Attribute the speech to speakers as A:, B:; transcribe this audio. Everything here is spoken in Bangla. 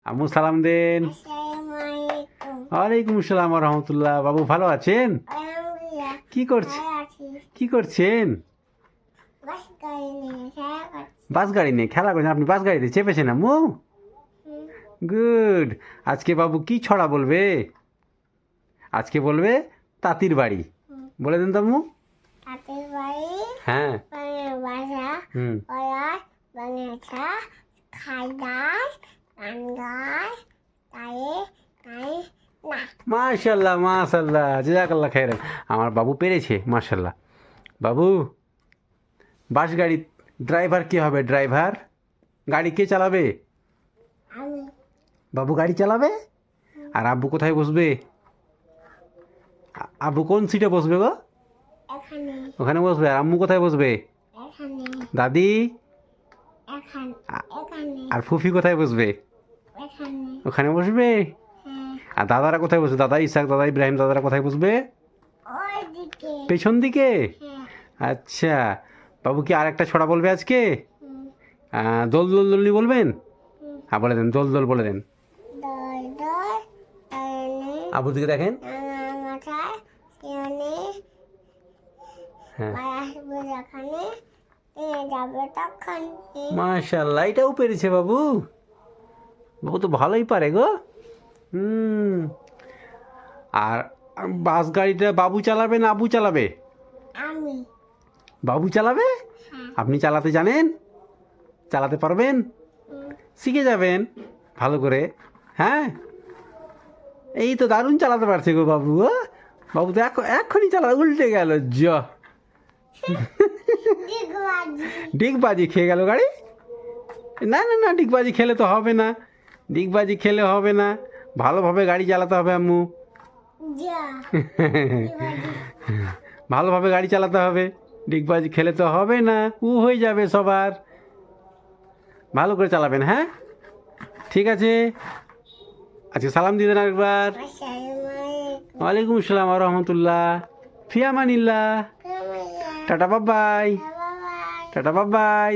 A: আম্মু সালাম দেন।
B: আসসালামালাইকুম।
A: ওয়ালাইকুম আসসালাম রহমতুল্লাহ। বাবু ভালো আছেন?
B: আলহামদুলিল্লাহ।
A: কি করছে
B: ভালো আছি।
A: কি করছেন?
B: বাস গাড়ি নিয়ে খেলা করছি।
A: বাস গাড়ি নিয়ে খেলা করছেন? আপনি বাস গাড়িতে চেপেছেন আম্মু?
B: হুম,
A: গুড। আজকে বাবু কি ছড়া বলবে? আজকে বলবে তাঁতির বাড়ি।
B: হুম।
A: বলে দেন তো আম্মু।
B: হাতের বাড়ি
A: হ্যাঁ।
B: বাংলা ভাষা
A: হুম।
B: পড়ার বাংলা খাই গাছ গান গায় গায়ে গায়ে না।
A: মাশাল্লাহ মাশাল্লাহ, জাযাকাল্লাহ খাইরান। আমার বাবু পেরেছে মাশাল্লাহ। বাবু, বাস গাড়ি ড্রাইভার কে হবে? ড্রাইভার গাড়ি কে চালাবে?
B: আমি
A: বাবু গাড়ি চালাবে। আর আব্বু কোথায় বসবে? আব্বু কোন সিটে বসবে গো?
B: এখানে
A: ওখানে বসবে। আর আম্মু কোথায় বসবে?
B: এখানে
A: দাদি
B: এখানে এখানে
A: আর ফুফি কোথায় বসবে?
B: এখানে
A: ওখানে বসবে।
B: হ্যাঁ
A: আর দাদারা কোথায় বসবে? দাদা ইসাক, দাদা ইব্রাহিম, দাদারা কোথায় বসবে?
B: ওইদিকে
A: পেছন দিকে।
B: হ্যাঁ
A: আচ্ছা। বাবু কি আর একটা ছড়া বলবে আজকে?
B: হুম,
A: দোল দোল দোলনি বলবেন?
B: হুম।
A: হ্যাঁ বলে দেন, দোল দোল বলে দেন।
B: দই দই দই
A: আবুর দিকে দেখেন।
B: আমার মাথায় শিরনে
A: হ্যাঁ
B: আসবে যখনে যাবে তখন
A: মাশাল্লাহ, এটাও পেরেছে বাবু। বাবু তো ভালোই পারে গো। আর বাস গাড়িটা বাবু চালাবে না আবু চালাবে?
B: আমি
A: বাবু চালাবে।
B: হ্যাঁ
A: আপনি চালাতে জানেন? চালাতে পারবেন?
B: হুম,
A: শিখে যাবেন ভালো করে। হ্যাঁ, এই তো দারুণ চালাতে পারছে গো বাবু। বাবু তো এখনই চালা উল্টে গেল।
B: ডিগবাজি
A: ডিগবাজি খেয়ে গেল গাড়ি। না না না, ডিগবাজি খেলে তো হবে না। ডিগবাজি খেলে হবে না, ভালোভাবে গাড়ি চালাতে হবে আম্মু।
B: যা ডিগবাজি
A: ভালোভাবে গাড়ি চালাতে হবে। ডিগবাজি খেলে তো হবে না, হয়ে যাবে সবার। ভালো করে চালাবেন, হ্যাঁ? ঠিক আছে। আজকে সালাম দিয়ে দেন আরেকবার।
B: আসসালামালাইকুম
A: ওয়ালাইকুম আসসালাম রহমতুল্লাহ। ফিয়ামানিল্লাহ। টাটা বাবাই।
B: বাবাই
A: টাটা বাবাই।